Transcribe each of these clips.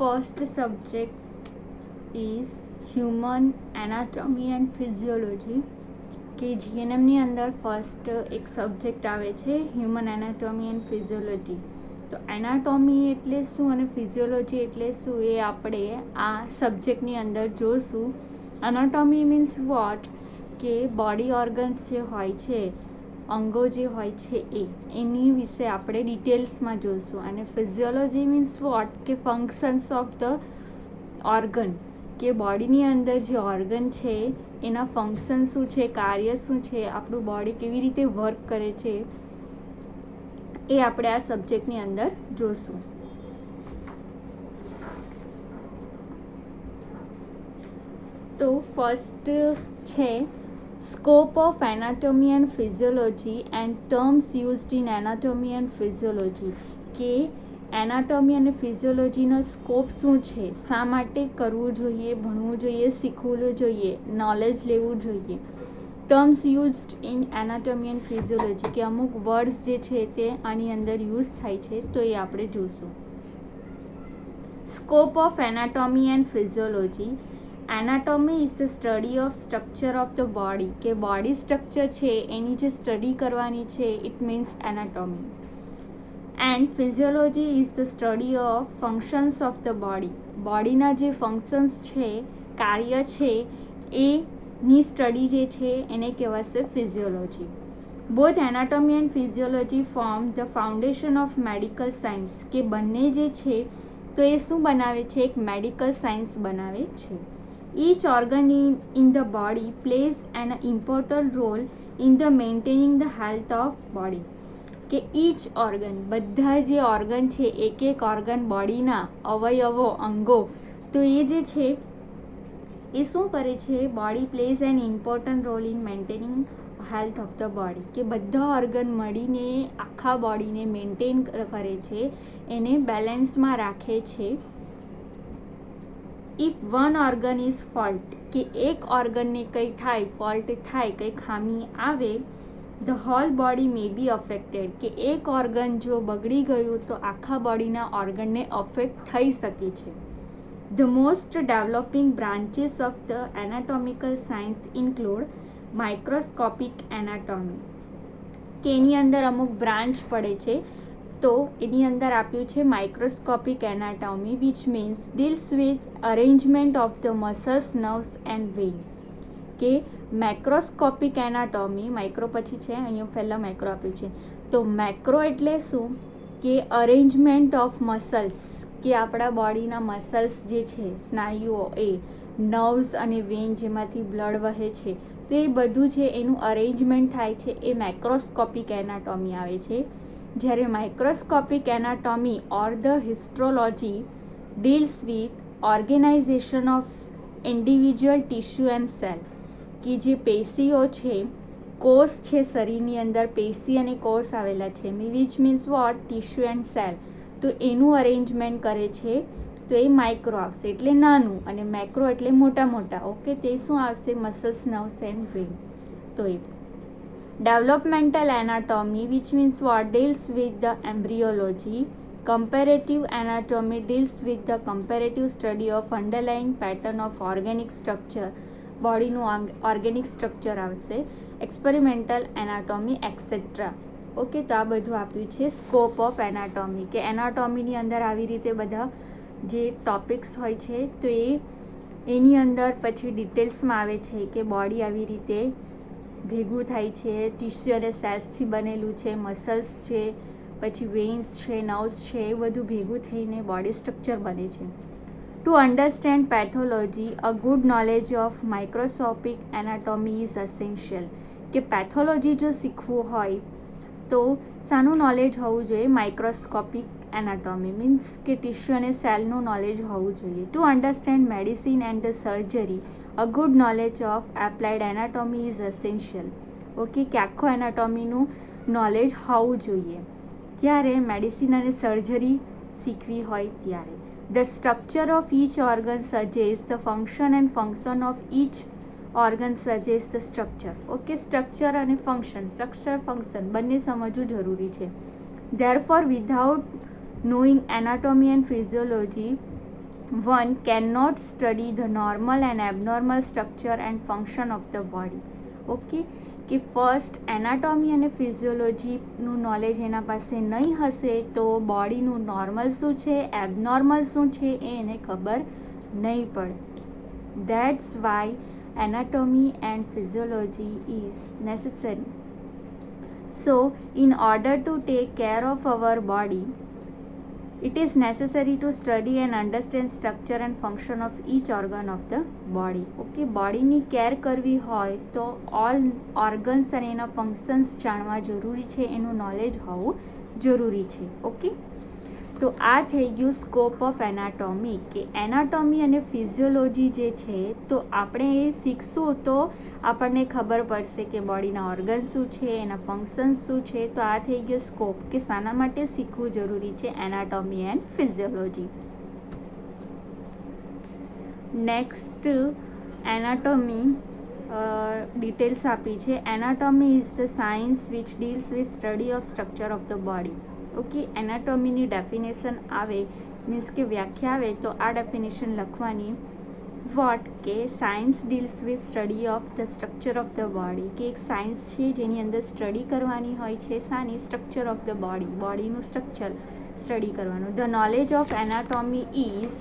first subject is human anatomy and physiology કે જીએનએમની અંદર first એક સબ્જેક્ટ આવે છે હ્યુમન એનાટોમી એન્ડ ફિઝિયોલોજી. તો એનાટોમી એટલે શું અને ફિઝિયોલોજી એટલે શું એ આપણે આ સબ્જેક્ટની અંદર જોઈશું. એનાટોમી મીન્સ વોટ કે બોડી ઓર્ગન્સ જે હોય છે, અંગો જે હોય છે એની વિશે આપણે ડિટેલ્સમાં જોઈશું. અને ફિઝિયોલોજી મીન્સ વોટ કે ફંક્શન્સ ઓફ ધ ઓર્ગન કે બોડીની અંદર જે ઓર્ગન છે એના ફંક્શન શું છે, કાર્ય શું છે, આપણું બોડી કેવી રીતે વર્ક કરે છે એ આપણે આ સબ્જેક્ટની અંદર જોશું. તો ફર્સ્ટ છે scope of anatomy and physiology and terms used in anatomy and physiology કે એનાટોમી અને ફિઝિયોલોજીનો સ્કોપ શું છે, શા માટે કરવું જોઈએ, ભણવું જોઈએ, શીખવું જોઈએ, નોલેજ લેવું જોઈએ. Terms used in anatomy and physiology કે અમુક વર્ડ્સ જે છે તે આની અંદર યુઝ થાય છે તો એ આપણે જોઈશું. Scope of anatomy and physiology. Anatomy is the study of structure of the body કે બોડી સ્ટ્રક્ચર છે એની જે સ્ટડી કરવાની છે it means anatomy. And physiology is the study of functions of the body. બોડીના જે ફંક્શન્સ છે, કાર્ય છે એની સ્ટડી જે છે એને કહેવાશે physiology. Both anatomy and physiology form the foundation of medical science કે બંને જે છે તો એ શું બનાવે છે, એક મેડિકલ સાયન્સ બનાવે છે. Each organ in the body plays an important role in the maintaining the health of body. કે ઈચ ઓર્ગન, બધા જે ઓર્ગન છે એક એક ઓર્ગન બોડીના અવયવો, અંગો, તો એ જે છે એ શું કરે છે, body plays an important role in maintaining health of the body કે બધા ઓર્ગન મળીને આખા બોડીને મેન્ટેન કરે છે, એને બેલેન્સમાં રાખે છે. If one organ is fault કે એક ઓર્ગનને કંઈ થાય, ફોલ્ટ થાય, કંઈ ખામી આવે, the whole body may be affected કે એક ઓર્ગન જો બગડી ગયું તો આખા બોડીના ઓર્ગનને અફેક્ટ થઈ શકે છે. The most developing branches of the anatomical science include microscopic anatomy કે એની અંદર અમુક બ્રાન્ચ પડે છે તો એની અંદર આપ્યું છે microscopic anatomy which means deals with arrangement of the muscles, nerves and vein કે મેક્રોસ્કોપિક એનાટોમી, માઇક્રો પછી છે અહીંયા પહેલાં માઇક્રો આપ્યું છે તો મેક્રો એટલે શું કે અરેન્જમેન્ટ ઓફ મસલ્સ કે આપણા બોડીના મસલ્સ જે છે, સ્નાયુઓ, એ નર્વ્સ અને વેન જેમાંથી બ્લડ વહે છે તો એ બધું છે એનું અરેન્જમેન્ટ થાય છે એ મેક્રોસ્કોપિક એનાટોમી આવે છે. જ્યારે microscopic anatomy or the histology deals with organisation of individual tissue and cell કે જે પેશીઓ છે, કોષ છે, શરીરની અંદર પેશી અને કોષ આવેલા છે which means vote tissue and cell, તો એનું અરેન્જમેન્ટ કરે છે તો એ માઇક્રો આવશે એટલે નાનું અને મેક્રો એટલે મોટા મોટા. ઓકે, તે શું આવશે મસલ્સ, નર્વ્સ એન્ડ વેન. તો એ developmental anatomy which means what deals with the embryology. Comparative anatomy deals with the comparative study of underline pattern of organic structure, બોડીનું ઓર્ગેનિક સ્ટ્રક્ચર આવશે. Experimental anatomy etcetera. ઓકે, તો આ બધું આપ્યું છે scope of anatomy કે એનાટોમીની અંદર આવી રીતે બધા જે ટોપિક્સ હોય છે તો એની અંદર પછી ડિટેલ્સમાં આવે છે કે બોડી આવી રીતે ભેગું થાય છે, ટિશ્યુ અને સેલ્સથી બનેલું છે, મસલ્સ છે, પછી વેઇન્સ છે, નર્વ્સ છે, એ બધું ભેગું થઈને બોડી સ્ટ્રક્ચર બને છે. To understand pathology, a good knowledge of microscopic anatomy is essential. કે પેથોલોજી જો શીખવું હોય તો શાનું નોલેજ હોવું જોઈએ, માઇક્રોસ્કોપિક એનાટોમી મીન્સ કે ટિશ્યુ અને સેલનું નોલેજ હોવું જોઈએ. To understand medicine and the surgery, a good knowledge of applied anatomy is essential. Okay, કે આખો એનાટોમીનું નોલેજ હોવું જોઈએ જ્યારે મેડિસિન અને સર્જરી શીખવી હોય ત્યારે. The structure of each organ suggests the function and function of each organ suggests the structure. Okay, structure અને function, structure function બંને સમજવું જરૂરી છે. Therefore, without knowing anatomy and physiology, one cannot study the normal and abnormal structure and function of the body. Okay, કે first anatomy અને ફિઝિયોલોજીનું knowledge એના પાસે નહીં હશે તો બોડીનું નોર્મલ શું છે, એબનોર્મલ શું છે એ એને ખબર નહીં પડે. That's why anatomy and physiology is necessary. So in order to take care of our body, it is necessary to study and understand structure and function of each organ of the body. Okay, બોડીની care કરવી હોય તો all organs અને એના functions જાણવા જરૂરી છે, એનું નોલેજ હોવું જરૂરી છે. ઓકે, તો આ થઈ ગયું સ્કોપ ઓફ એનાટોમી, કે એનાટોમી અને ફિઝિયોલોજી જે છે તો આપણે એ શીખશું તો આપણને ખબર પડશે કે બોડીના ઓર્ગન શું છે, એના ફંક્શન્સ શું છે. તો આ થઈ ગયો સ્કોપ, કે શાના માટે શીખવું જરૂરી છે anatomy and physiology. Next anatomy details આપી છે. Anatomy is the science which deals with study of structure of the body. Okay, એનાટોમીની ડેફિનેશન આવે મીન્સ કે વ્યાખ્યા આવે તો આ ડેફિનેશન લખવાની. વોટ, કે science deals with study of the structure of the body, કે એક સાયન્સ છે જેની અંદર સ્ટડી કરવાની હોય છે શાની, સ્ટ્રક્ચર ઓફ ધ બોડી, બોડીનું સ્ટ્રક્ચર સ્ટડી કરવાનું. The knowledge of anatomy is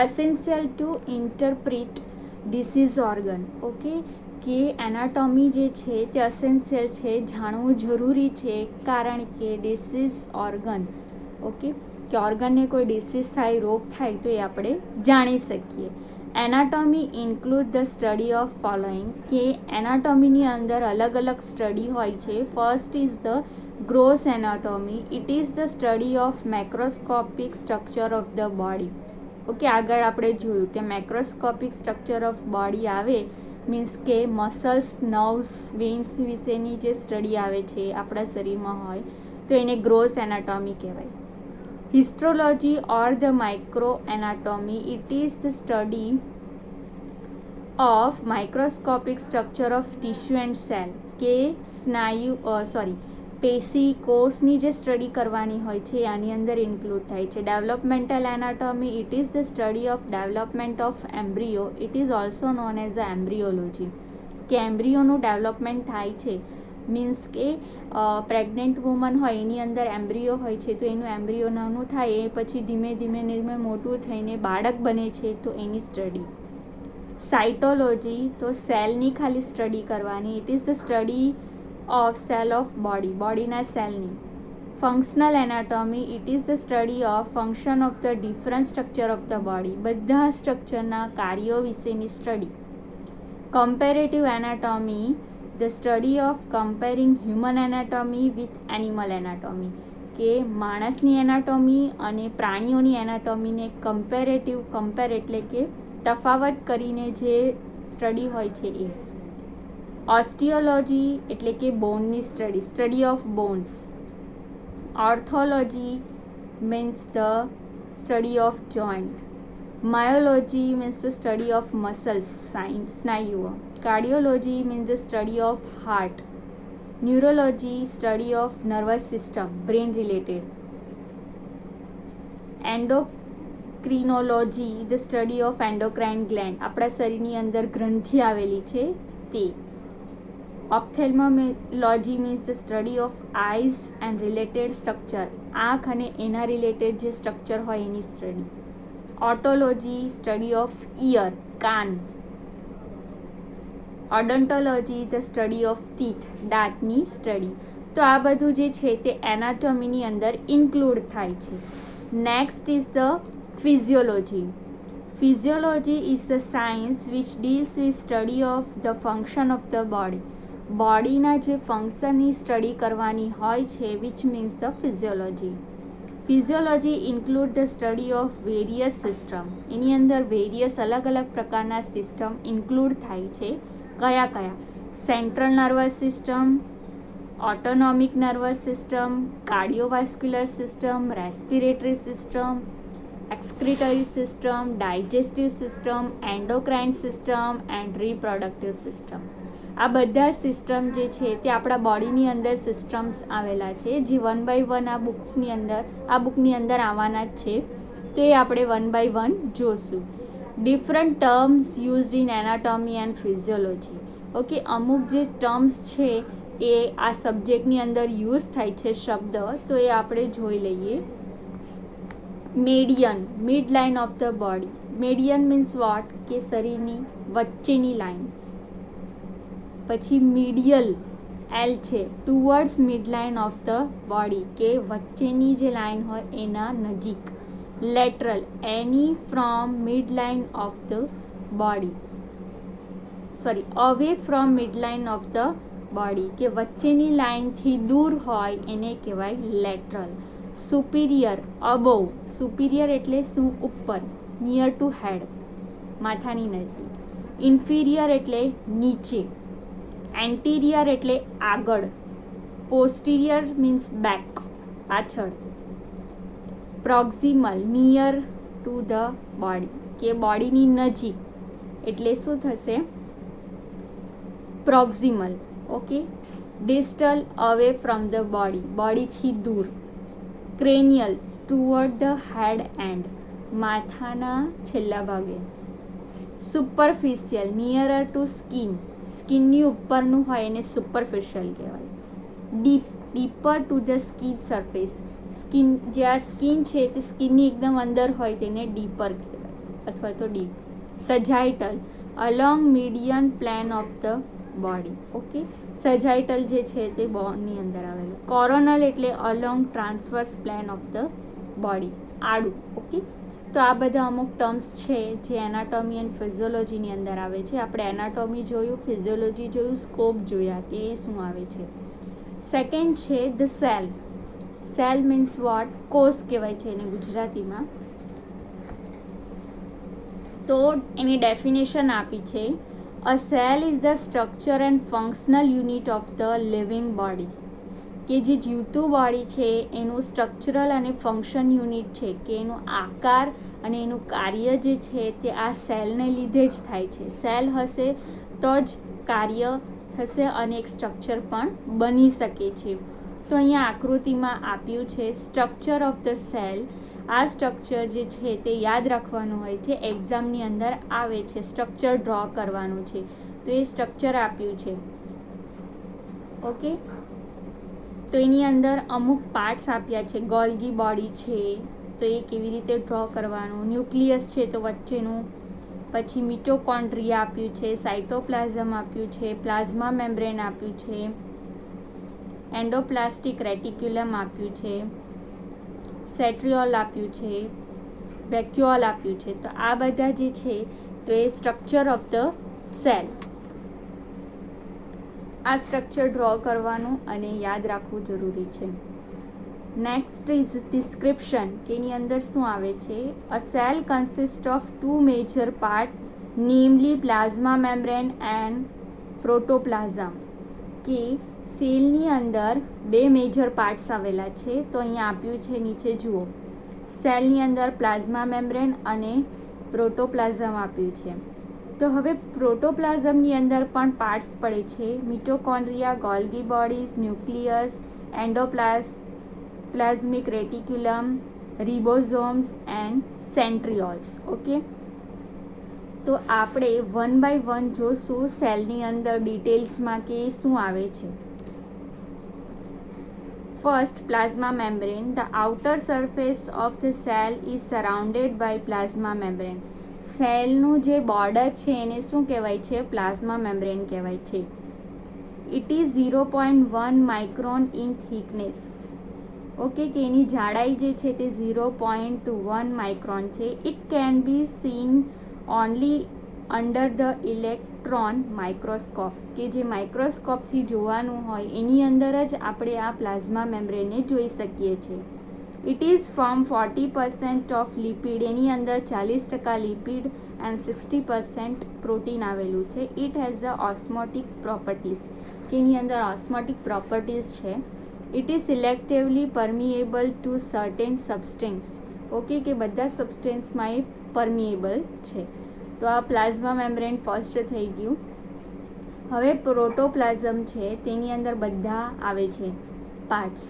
essential to interpret disease organ. Okay, કે એનાટોમી જે છે તે અસેન્શિયલ છે, જાણવું જરૂરી છે, કારણ કે ડિસીઝ ઓર્ગન, ઓકે, કે ઓર્ગનને કોઈ ડિસીઝ થાય, રોગ થાય તો એ આપણે જાણી શકીએ. Anatomy include the study of following, કે એનાટોમીની અંદર અલગ અલગ સ્ટડી હોય છે. First is the gross anatomy. It is the study of macroscopic structure of the body. Okay, આગળ આપણે જોયું કે મેક્રોસ્કોપિક સ્ટ્રક્ચર ઓફ બોડી આવે મીન્સ કે મસલ્સ, નર્વ્સ, વેન્સ વિશેની જે સ્ટડી આવે છે આપણા શરીરમાં હોય તો એને ગ્રોસ એનાટોમી કહેવાય. Histology or the micro anatomy, it is the study of microscopic structure of tissue and cell, કે પેશી, કોષની જે સ્ટડી કરવાની હોય છે આની અંદર ઇન્ક્લુડ થાય છે. Developmental anatomy, it is the study of development of embryo. It is also known as a embryology, કે એમ્બ્રિયોનું ડેવલપમેન્ટ થાય છે મીન્સ કે પ્રેગ્નન્ટ વુમન હોય એની અંદર એમ્બ્રિયો હોય છે તો એનું એમ્બ્રિયો નાનું થાય એ પછી ધીમે ધીમે મોટું થઈને બાળક બને છે તો એની સ્ટડી. સાઇટોલોજી, તો સેલની ખાલી સ્ટડી કરવાની. It is the study of cell of body, બોડીના સેલની. Functional anatomy, it is the study of function of the different structure of the body, બધા સ્ટ્રક્ચરના કાર્યો વિશેની study. Comparative anatomy, the study of comparing human anatomy with animal anatomy, કે માણસની anatomy અને પ્રાણીઓની એનાટોમીને કમ્પેર એટલે કે તફાવત કરીને જે સ્ટડી હોય છે એ. ઓસ્ટિયોલોજી એટલે કે બોનની study, study of bones. Orthology means the study of joint. Myology means the study of muscles, સ્નાયુઓ. Cardiology means the study of heart. Neurology, study of nervous system, brain related. Endocrinology, the study of endocrine gland, આપણા શરીરની અંદર ગ્રંથિ આવેલી છે તે. Ophthalmology means the study of eyes and related structure, આંખ અને એના રિલેટેડ જે સ્ટ્રક્ચર હોય એની study. Otology, study of ear, કાન. Odontology, the study of teeth, દાંતની સ્ટડી. તો આ બધું જે છે તે એનાટોમીની અંદર ઇન્ક્લુડ થાય છે. Next is the physiology. Physiology is the science which deals with study of the function of the body, બોડીના જે ફંક્શનની સ્ટડી કરવાની હોય છે which means the physiology. Physiology include the study of various system, એની અંદર વેરિયસ અલગ અલગ પ્રકારના સિસ્ટમ ઇન્ક્લુડ થાય છે. કયા કયા? Central nervous system, autonomic nervous system, cardiovascular system, respiratory system, excretory system, digestive system, endocrine system and reproductive system. આ બધા સિસ્ટમ જે છે તે આપણા બોડીની અંદર સિસ્ટમ્સ આવેલા છે જે 1 by 1 આ બુકની અંદર આવવાના જ છે. તો એ આપણે 1 by 1 જોશું. Different terms used in anatomy and physiology. Okay, અમુક જે ટર્મ્સ છે એ આ સબ્જેક્ટની અંદર યુઝ થાય છે શબ્દ, તો એ આપણે જોઈ લઈએ. Median, mid line of the body. Median means what, કે શરીરની વચ્ચેની લાઇન. પછી મીડિયલ, એલ છે, towards mid line of the body, કે વચ્ચેની જે લાઇન હોય એના નજીક. લેટરલ, એની from mid line of the body, away from mid line of the body, કે વચ્ચેની લાઇનથી દૂર હોય એને કહેવાય લેટરલ. Superior, above. સુપિરિયર એટલે શું, ઉપર, નિયર ટુ હેડ, માથાની નજીક. ઇન્ફિરિયર એટલે નીચે. એન્ટિરિયર એટલે આગળ. પોસ્ટિરિયર મીન્સ બેક, પાછળ. Proximal, near to the body, કે બોડીની નજીક, એટલે શું થશે, proximal. Okay. Distal, away from the body, બોડીથી દૂર. Cranial, toward the head end, માથાના છેલ્લા ભાગે. સુપરફિશિયલ, નિયરર ટુ સ્કિન, સ્કિનની ઉપરનું હોય એને સુપરફિશિયલ કહેવાય. Deep, deeper to the skin surface, skin જે આ સ્કિન છે તે સ્કિનની એકદમ અંદર હોય તેને ડીપર કહેવાય અથવા તો deep. Sagittal, along median plane of the body. Okay, sagittal જે છે તે બોનની અંદર આવેલું. કોરોનલ એટલે along transverse plane of the body, આડું. ઓકે, તો આ બધા અમુક ટર્મ્સ છે જે એનાટોમી એન્ડ ફિઝિયોલોજીની અંદર આવે છે. આપણે એનાટોમી જોયું, ફિઝિયોલોજી જોયું, સ્કોપ જોયા કે એ શું આવે છે. સેકન્ડ છે the cell. Cell means what, કોષ કહેવાય છે એને ગુજરાતીમાં. તો એની ડેફિનેશન આપી છે, a cell is the structure and functional unit of the living body, કે જે જીવતું બોડી છે એનું સ્ટ્રક્ચરલ અને ફંક્શન યુનિટ છે, કે એનો આકાર અને એનું કાર્ય જે છે તે આ સેલને લીધે જ થાય છે. સેલ હશે તો જ કાર્ય થશે અને એક સ્ટ્રક્ચર પણ બની શકે છે. તો અહીંયા આકૃતિમાં આપ્યું છે સ્ટ્રક્ચર ઓફ ધ સેલ. આ સ્ટ્રક્ચર જે છે તે યાદ રાખવાનું હોય છે, એક્ઝામની અંદર આવે છે, સ્ટ્રક્ચર ડ્રો કરવાનું છે, તો એ સ્ટ્રક્ચર આપ્યું છે. ઓકે, તો એની અંદર અમુક પાર્ટ્સ આપ્યા છે. ગોલ્ગી બોડી છે તો એ કેવી રીતે ડ્રો કરવાનું, ન્યુક્લિયસ છે તો વચ્ચેનું, પછી મિટોકોન્ડ્રિયા આપ્યું છે, સાઇટોપ્લાઝમ આપ્યું છે, પ્લાઝમા મેમ્બ્રેન આપ્યું છે, એન્ડોપ્લાસ્ટિક રેટિક્યુલમ આપ્યું છે, સેટ્રિયોલ આપ્યું છે, વેક્યુઓલ આપ્યું છે. તો આ બધા જે છે તો એ સ્ટ્રક્ચર ઓફ ધ સેલ. આ સ્ટ્રક્ચર ડ્રો કરવાનું અને યાદ રાખવું જરૂરી છે. નેક્સ્ટ ઇઝ ડિસ્ક્રિપ્શન, કે એની અંદર શું આવે છે, a cell consist of two major part, namely plasma membrane and protoplasm, કે સેલની અંદર બે મેજર પાર્ટ્સ આવેલા છે. તો અહીંયા આપ્યું છે, નીચે જુઓ, સેલની અંદર પ્લાઝમા મેમ્બ્રેન અને પ્રોટોપ્લાઝમ આપ્યું છે. તો હવે પ્રોટોપ્લાઝમની અંદર પણ પાર્ટ્સ પડે છે, mitochondria, Golgi bodies, nucleus, endoplasmic reticulum, ribosomes and centrioles. Okay, તો આપણે 1 by 1 જોશું સેલની અંદર ડિટેલ્સમાં કે શું આવે છે. First, plasma membrane. The outer surface of the cell is surrounded by plasma membrane. સેલનું જે બોર્ડર છે એને શું કહેવાય છે, પ્લાઝમા મેમ્બ્રેન કહેવાય છે. It is 0.1 micron in thickness. Okay, કે એની જાડાઈ જે છે તે 0.1 માઇક્રોન છે. It can be scene only under the electron microscope, કે જે માઇક્રોસ્કોપથી જોવાનું હોય એની અંદર જ આપણે આ પ્લાઝમા મેમ્બ્રેનને જોઈ શકીએ છીએ. It is from 40% of lipid, એની અંદર 40% લિપિડ એન્ડ 60% પ્રોટીન આવેલું છે. It has a osmotic properties, કે એની અંદર ઓસ્મોટિક પ્રોપર્ટીઝ છે. It is selectively permeable to certain substance. Okay, કે બધા સબસ્ટેન્સમાં એ પરમિએબલ છે. તો આ પ્લાઝમા મેમ્બ્રેન ફર્સ્ટ થઈ ગયું. હવે પ્રોટોપ્લાઝમ છે તેની અંદર બધા આવે છે parts.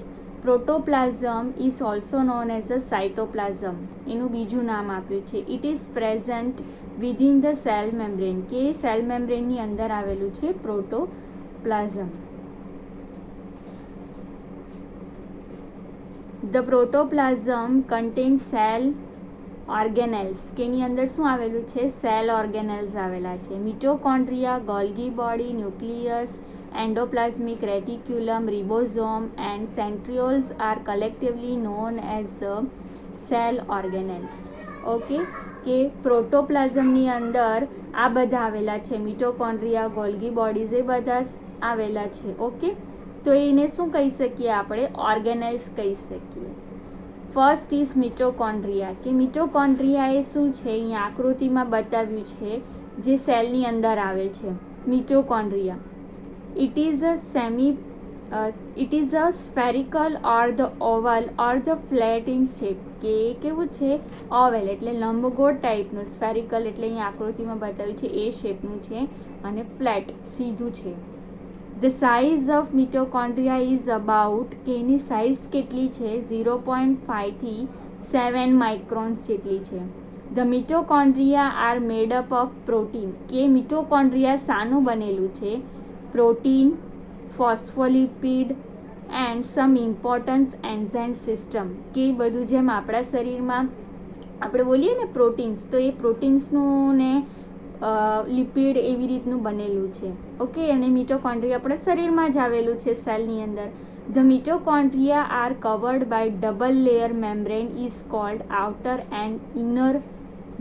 Protoplasm is also known as a cytoplasm, એનું બીજું નામ આપ્યું છે. It is present within the cell membrane, કે સેલ મેમ્બ્રેનની અંદર આવેલું છે protoplasm. The protoplasm contains cell organelles, કે એની અંદર શું આવેલું છે? સેલ ઓર્ગેનેલ્સ આવેલા છે. Mitochondria, Golgi body, nucleus, endoplasmic reticulum, ribosome and centrioles are collectively known as cell organelles. Okay, કે પ્રોટોપ્લાઝમની અંદર આ બધા આવેલા છે, મિટોકોન્ડ્રિયા, ગોલ્ગી બોડીઝ, એ બધા આવેલા છે. ઓકે, તો એને શું કહી શકીએ આપણે? ઓર્ગેનેલ્સ કહી શકીએ. ફર્સ્ટ ઇઝ મિટોકોન્ડ્રિયા, કે મિટોકોન્ડ્રિયા એ શું છે? અહીંયા આકૃતિમાં બતાવ્યું છે, જે સેલની અંદર આવે છે mitochondria. It is a spherical or the Oval or the flat in shape, કે કેવું છે? ઓવલ એટલે લંબગોળ ટાઈપનું, સ્ફેરિકલ એટલે અહીંયા આકૃતિમાં બતાવ્યું છે એ શેપનું છે, અને ફ્લેટ સીધું છે. The size of mitochondria is about, કે એની સાઇઝ કેટલી છે? 0.5 થી 7 માઇક્રોન્સ જેટલી છે. The mitochondria are made up of protein, કે મિટોકોન્ડ્રિયા શાનું બનેલું છે? Protein, phospholipid and sum importance enzyme system, કે બધું જેમ આપણા શરીરમાં આપણે બોલીએ ને પ્રોટીન્સ, તો એ પ્રોટીન્સનું ને લિપિડ એવી રીતનું બનેલું છે. ઓકે, અને મિટોકોન્ડ્રિયા આપણા શરીરમાં જ આવેલું છે સેલની અંદર. The mitochondria are covered by double layer membrane is called outer and inner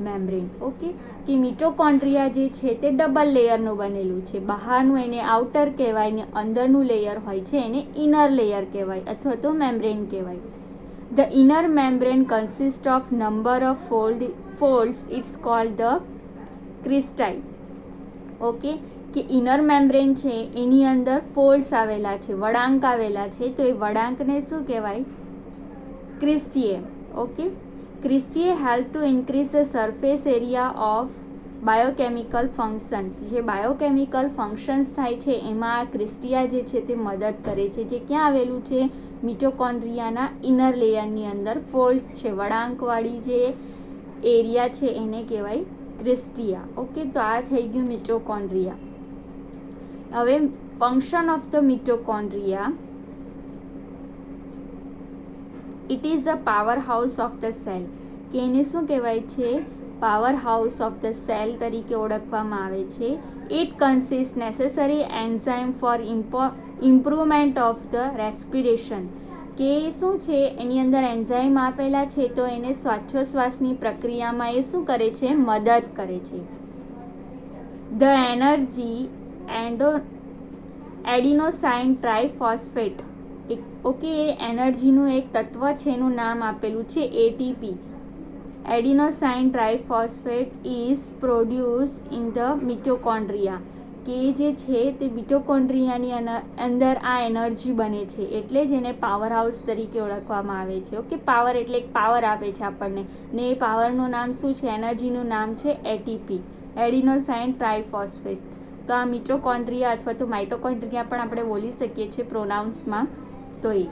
membrane. Okay, કે મિટોકોન્ડ્રિયા જે છે તે ડબલ લેયરનું બનેલું છે. બહારનું એને આઉટર કહેવાય ને અંદરનું લેયર હોય છે એને ઇનર લેયર કહેવાય અથવા તો મેમ્બ્રેન કહેવાય. The inner membrane consist of number of folds, it's called the cristae. Okay, કે ઇનર મેમ્બ્રેન છે એની અંદર ફોલ્ડ્સ આવેલા છે, વળાંક આવેલા છે, તો એ વળાંકને શું કહેવાય? Cristae. Okay, cristae help to increase the surface area of biochemical functions. જે બાયોકેમિકલ ફંક્શન્સ થાય છે એમાં આ ક્રિસ્ટિયા જે છે તે મદદ કરે છે. જે ક્યાં આવેલું છે? મિટોકોન્ડ્રિયાના ઇનર લેયરની અંદર ફોલ્ડ્સ છે, વળાંકવાળી જે એરિયા છે એને કહેવાય ક્રિસ્ટિયા. ઓકે, તો આ થઈ ગયું મિટોકોન્ડ્રિયા. હવે function of the mitochondria. It is a power house of the cell, કે એને શું કહેવાય છે? Power house of the cell તરીકે ઓળખવામાં આવે છે. It consist necessary enzyme for improvement of the respiration, કે શું છે? એની અંદર એન્ઝાઇમ આપેલા છે તો એને શ્વાસોશ્વાસની પ્રક્રિયામાં એ શું કરે છે? મદદ કરે છે. The energy adenosine triphosphate. Okay, એ એનર્જીનું એક તત્વ છે, એનું નામ આપેલું છે ATP. Adenosine triphosphate is produce in the mitochondria, કે જે છે તે મિટોકોન્ડ્રિયાની અંદર આ એનર્જી બને છે, એટલે જ એને પાવર હાઉસ તરીકે ઓળખવામાં આવે છે. ઓકે, પાવર એટલે એક પાવર આપે છે આપણને, ને એ પાવરનું નામ શું છે? એનર્જીનું નામ છે એટીપી, એડિનોસાઇન ટ્રાઇફોસ્ફેટ. તો આ મિટોકોન્ડ્રિયા અથવા તો માઇટોકોન્ડ્રિયા પણ આપણે બોલી શકીએ છીએ પ્રોનાઉન્સમાં. તો એ